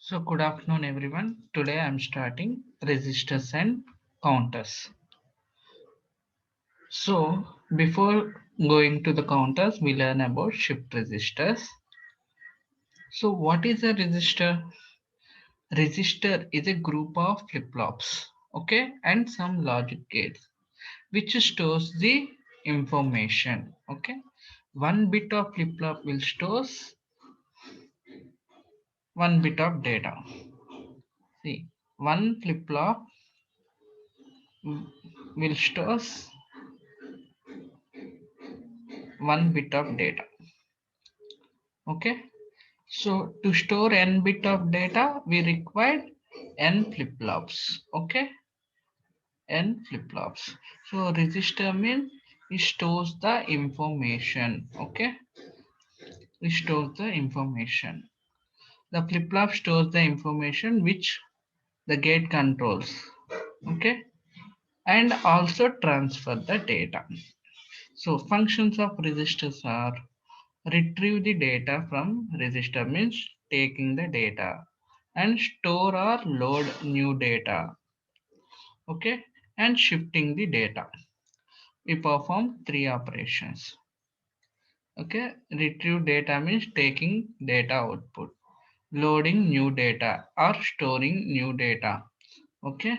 So good afternoon everyone. Today I am starting registers and counters. So before going to the counters, we learn about shift registers. So what is a register? Register is a group of flip-flops, okay, and some logic gates which stores the information, okay. One bit of flip-flop will stores one bit of data. See, one flip-flop will stores one bit of data. Okay, so to store n bit of data, we require n flip-flops. Okay, n flip-flops. So register means it stores the information. Okay, it stores the information. The flip-flop stores the information which the gate controls. Okay, and also transfer the data. So functions of registers are retrieve the data from register means taking the data and store or load new data, okay, and shifting the data. We perform three operations. Okay, retrieve data means taking data output, loading new data or storing new data, okay,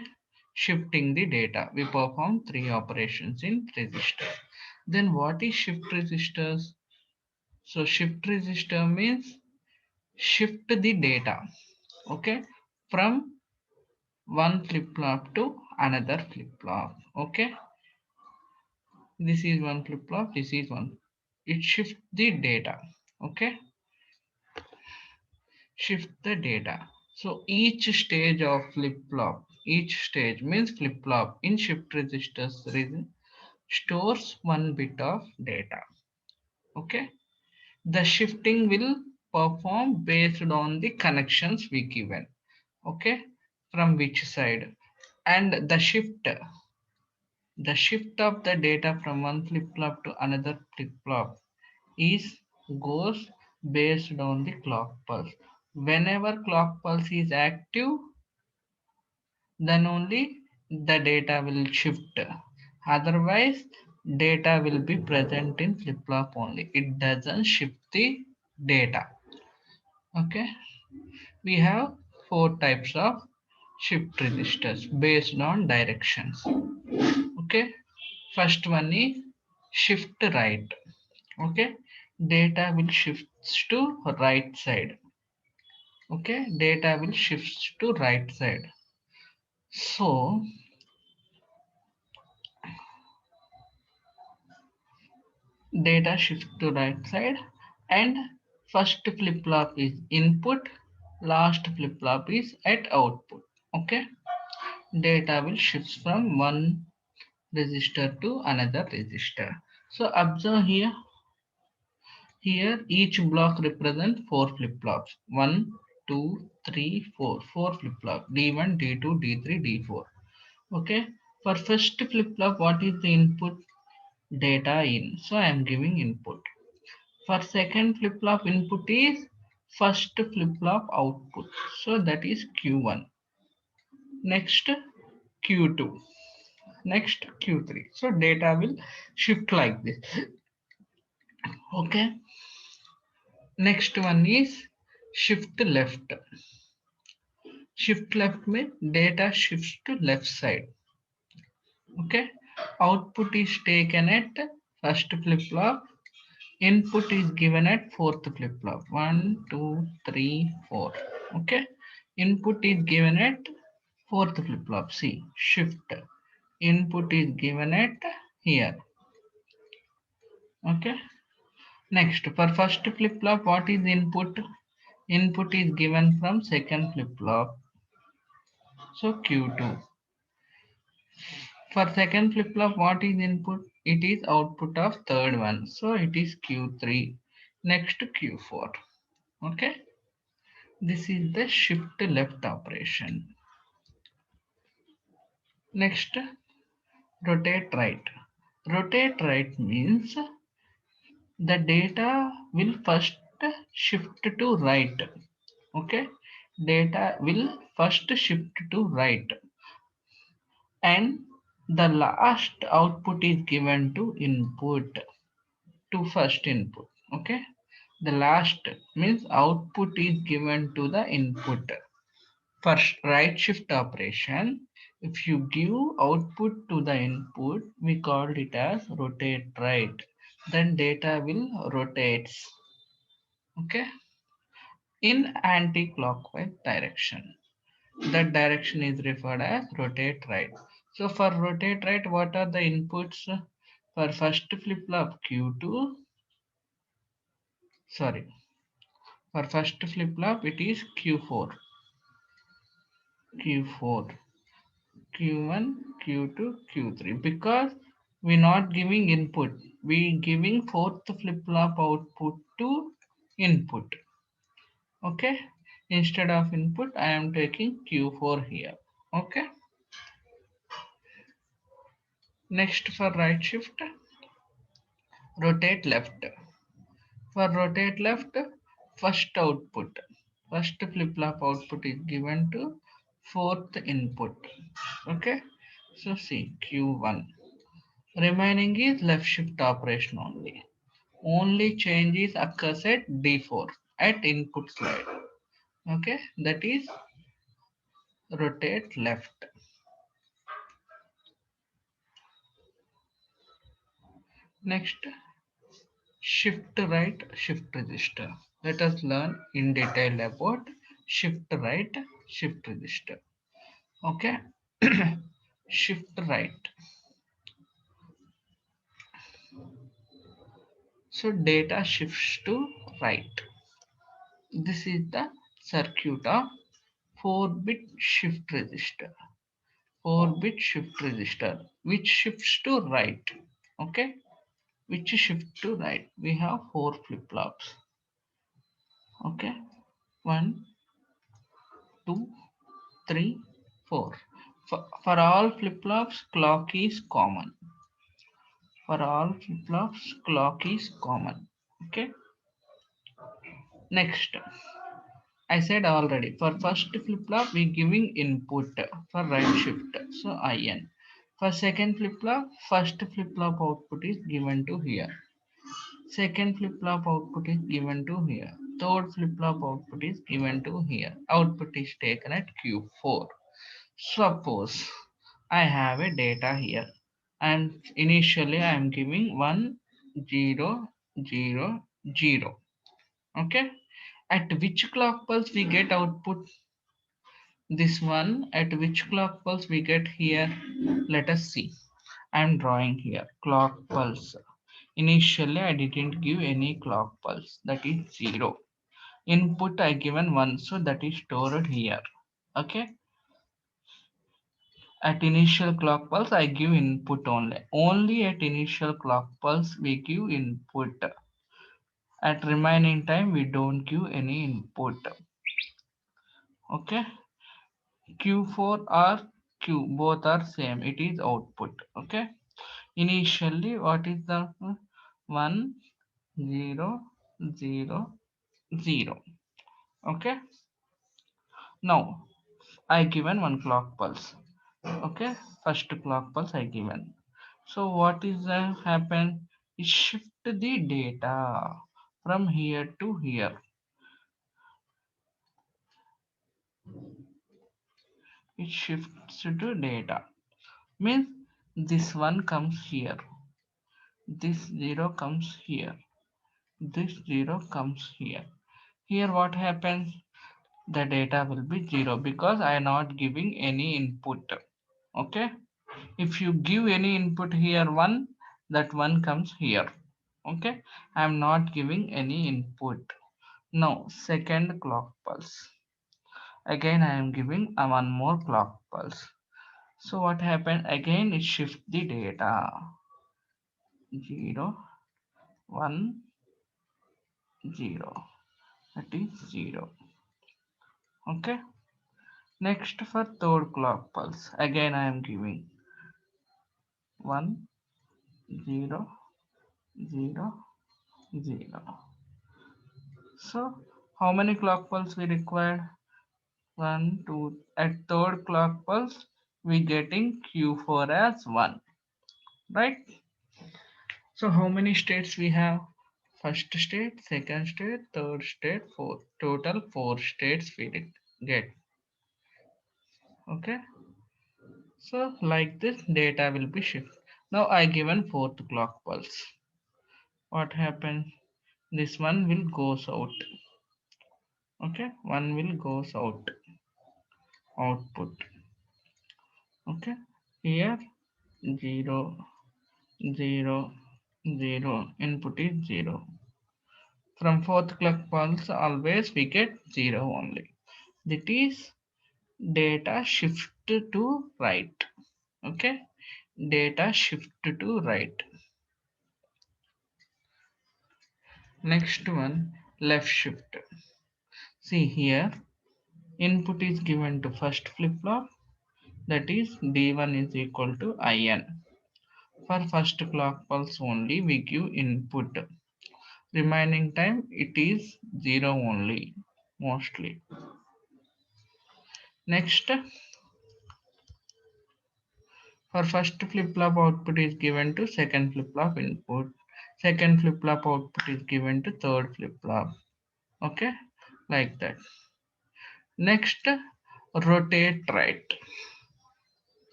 shifting the data. We perform three operations in register. Then what is shift registers? So shift register means shift the data, okay, from one flip flop to another flip flop. Okay, this is one flip flop, this is one. It shifts the data. Okay, shift the data. So each stage of flip flop, each stage means flip flop in shift registers stores one bit of data. Okay, the shifting will perform based on the connections we given. Okay, from which side, and the shift of the data from one flip flop to another flip flop is goes based on the clock pulse. Whenever clock pulse is active, then only the data will shift. Otherwise, data will be present in flip flop only. It doesn't shift the data. Okay, we have four types of shift registers based on directions. Okay, first one is shift right. Okay, data will shift to right side. Okay, data will shift to right side. So data shift to right side, and first flip flop is input, last flip flop is at output. Okay, data will shift from one register to another register. So observe here. Here each block represents four flip-flops. One, two, three, four. Four flip-flop. D1, D2, D3, D4. Okay. For first flip-flop, what is the input? Data in. So I am giving input. For second flip-flop, input is first flip-flop output. So that is Q1. Next Q2. Next Q3. So data will shift like this. Okay. Next one is shift left. Shift left means data shifts to left side. Okay. Output is taken at first flip flop. Input is given at fourth flip flop. One, two, three, four. Okay. Input is given at fourth flip flop. See, shift. Input is given at here. Okay. Next, for first flip flop, what is input? Input is given from second flip flop. So Q2. For second flip flop, what is input? It is output of third one. So it is Q3. Next Q4. Okay. This is the shift left operation. Next, rotate right. Rotate right means the data will first shift to right. Okay. data will first shift to right, and the last output is given to input, to first input. Okay, the last means output is given to the input. For right shift operation, if you give output to the input, we call it as rotate right. Then data will rotates, okay, in anti-clockwise direction. That direction is referred as rotate right. So for rotate right, what are the inputs? For first flip-flop Q2, sorry, for first flip-flop it is Q4, Q4, Q1, Q2, Q3. Because we're not giving input, we giving fourth flip-flop output to input. Okay, instead of input, I am taking Q4 here. Okay, next for right shift, rotate left. For rotate left, first output, first flip-flop output is given to fourth input. Okay, so see Q1. Remaining is left shift operation only. Only changes occurs at D4 at input slide. Okay, that is rotate left. Next, shift right, shift register. Let us learn in detail about shift right, shift register. Okay, shift right. So data shifts to right. This is the circuit of 4-bit shift register. 4-bit shift register which shifts to right. Okay, which shift to right. We have 4 flip-flops. Okay, 1, 2, 3, 4. For all flip-flops, clock is common. For all flip-flops, clock is common. Okay. Next, I said already, for first flip-flop, we giving input for right shift, so IN. For second flip-flop, first flip-flop output is given to here. Second flip-flop output is given to here. Third flip-flop output is given to here. Output is taken at Q4. Suppose I have a data here, and initially I am giving 1, 0, 0, 0. Okay, at which clock pulse we get output? This one, at which clock pulse we get here? Let us see. I am drawing here clock pulse. Initially I didn't give any clock pulse, that is 0. Input I given 1, so that is stored here. Okay, at initial clock pulse I give input only. Only at initial clock pulse we give input. At remaining time we don't give any input. Okay, Q4 or Q, both are same, it is output. Okay, initially what is the 1, 0, 0, 0. Okay, now I given one clock pulse. Okay, first clock pulse I given. So what is happen? It shift the data from here to here. It shifts to data. Means this one comes here. This 0 comes here. This 0 comes here. Here what happens? The data will be 0 because I am not giving any input. Okay. If you give any input here 1, that 1 comes here. Okay. I am not giving any input. Now second clock pulse. Again I am giving one more clock pulse. So what happened? Again it shifts the data. 0, 1, 0. That is 0. Okay. Next for third clock pulse. Again I am giving 1, 0, 0, 0. So how many clock pulse we required? 1, 2. At third clock pulse, we getting Q4 as 1, right? So how many states we have? First state, second state, third state, fourth. Total 4 states we did get. Okay. So like this data will be shifted. Now I given fourth clock pulse. What happened? This one will goes out. Okay. One will goes out. Output. Okay. Here 0, 0, 0. Input is 0. From fourth clock pulse always we get 0 only. That is data shift to right. Okay. Data shift to right. Next one, left shift. See here, input is given to first flip-flop, that is D1 is equal to IN. For first clock pulse only we give input. Remaining time it is 0 only, mostly. Next, for first flip-flop output is given to second flip-flop input. Second flip-flop output is given to third flip-flop. Okay, like that. Next, rotate right.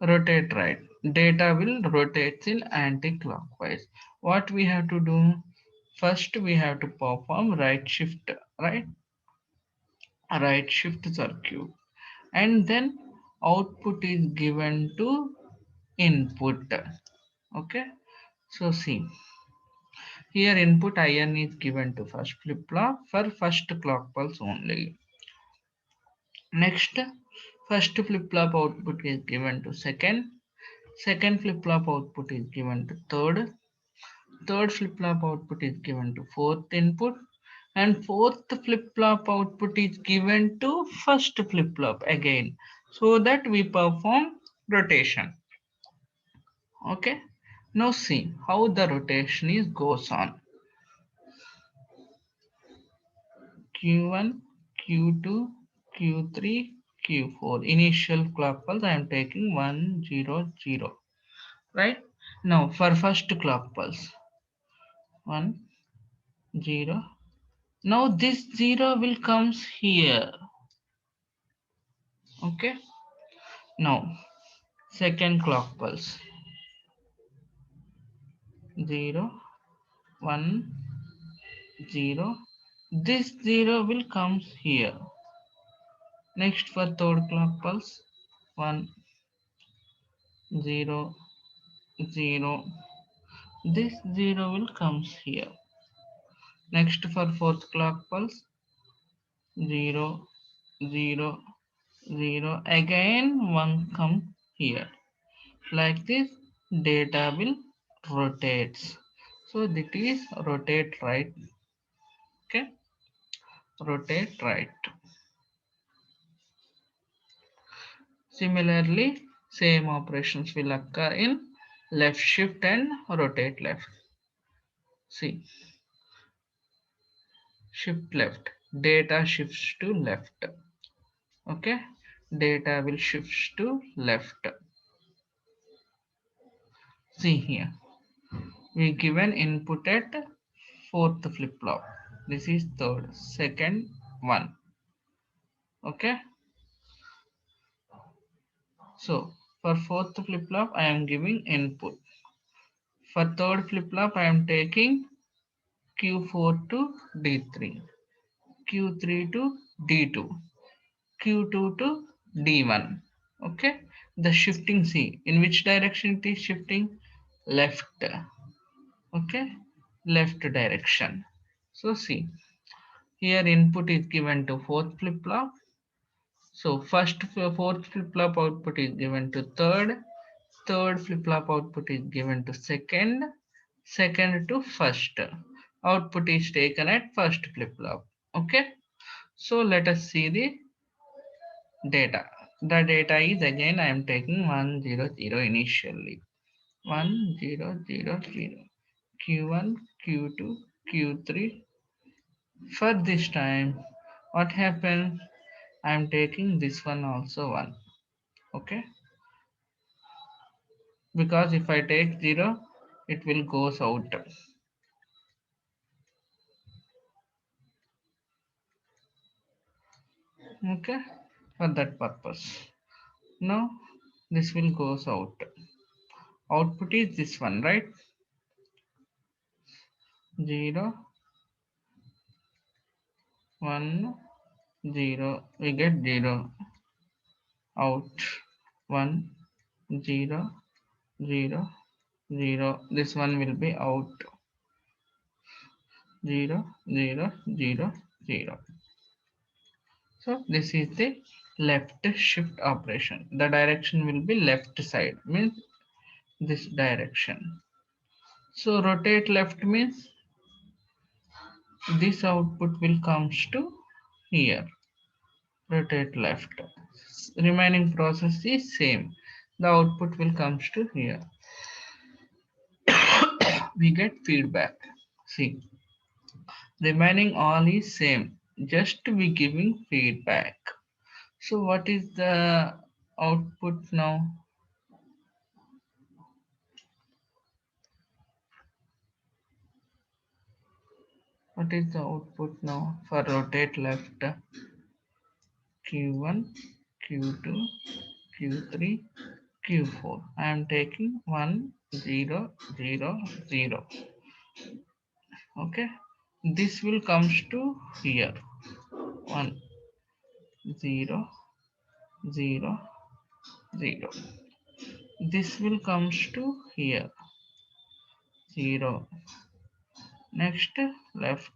Rotate right. Data will rotate in anti-clockwise. What we have to do? First, we have to perform right shift, right? Right shift circuit, and then output is given to input. Okay. So see, here input IN is given to first flip flop for first clock pulse only. Next, first flip flop output is given to second. Second flip flop output is given to third. Third flip-flop output is given to fourth input, and fourth flip-flop output is given to first flip-flop again, so that we perform rotation. Okay. Now see how the rotation is goes on. Q1, Q2, Q3, Q4. Initial clock pulse I am taking 1, 0, 0. Right. Now for first clock pulse 1, 0. Now this 0 will comes here. Okay. Now second clock pulse 0, 1, 0. This 0 will comes here. Next for third clock pulse 1, 0, 0. This 0 will comes here. Next for fourth clock pulse 0, 0, 0. Again 1 come here. Like this data will rotates. So that is rotate right. Okay. Rotate right. Similarly, same operations will occur in left shift and rotate left. See, shift left, data shifts to left. Okay, data will shift to left. See here, we given input at fourth flip flop. This is third, second one. Okay, so for fourth flip flop, I am giving input. For third flip flop, I am taking Q4 to D3, Q3 to D2, Q2 to D1. Okay, the shifting C, in which direction it is shifting? Left. Okay, left direction. So see, here input is given to fourth flip flop. So fourth flip flop output is given to third. Third flip flop output is given to second. Second to first. Output is taken at first flip flop. Okay. So let us see the data. The data is again I am taking 1, 0, 0 initially. 1, 0, 0, 0. Q1, Q2, Q3. For this time, what happened? I am taking this one also 1. Okay, because if I take 0, it will goes out. Okay, for that purpose. Now this will goes out. Output is this one, right? 0, 1, 0. We get 0 out. 1, 0, 0, 0. This one will be out. 0, 0, 0, 0. So this is the left shift operation. The direction will be left side, means this direction. So rotate left means this output will comes to here. Rotate left. Remaining process is same. The output will comes to here. We get feedback. See, remaining all is same. Just we giving feedback. So what is the output now? What is the output now for rotate left? Q1, Q2, Q3, Q4. I am taking 1, 0, 0, 0. Okay. This will comes to here. 1, 0, 0, 0. This will comes to here. 0. Next left.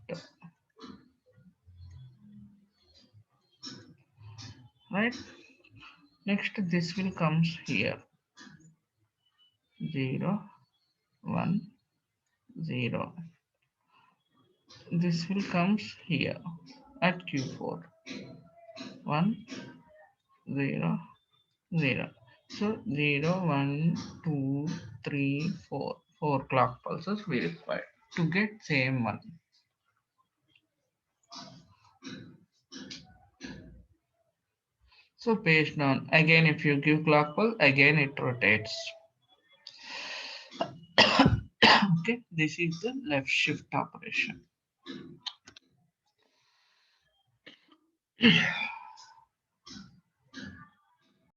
Right. Next this will comes here. 0, 1, 0. This will comes here at Q4. 1, 0, 0. So 0, 1, 2, 3, 4. 4 clock pulses we require to get same one. So page down. Again, if you give clock pulse, again it rotates. Okay, this is the left shift operation.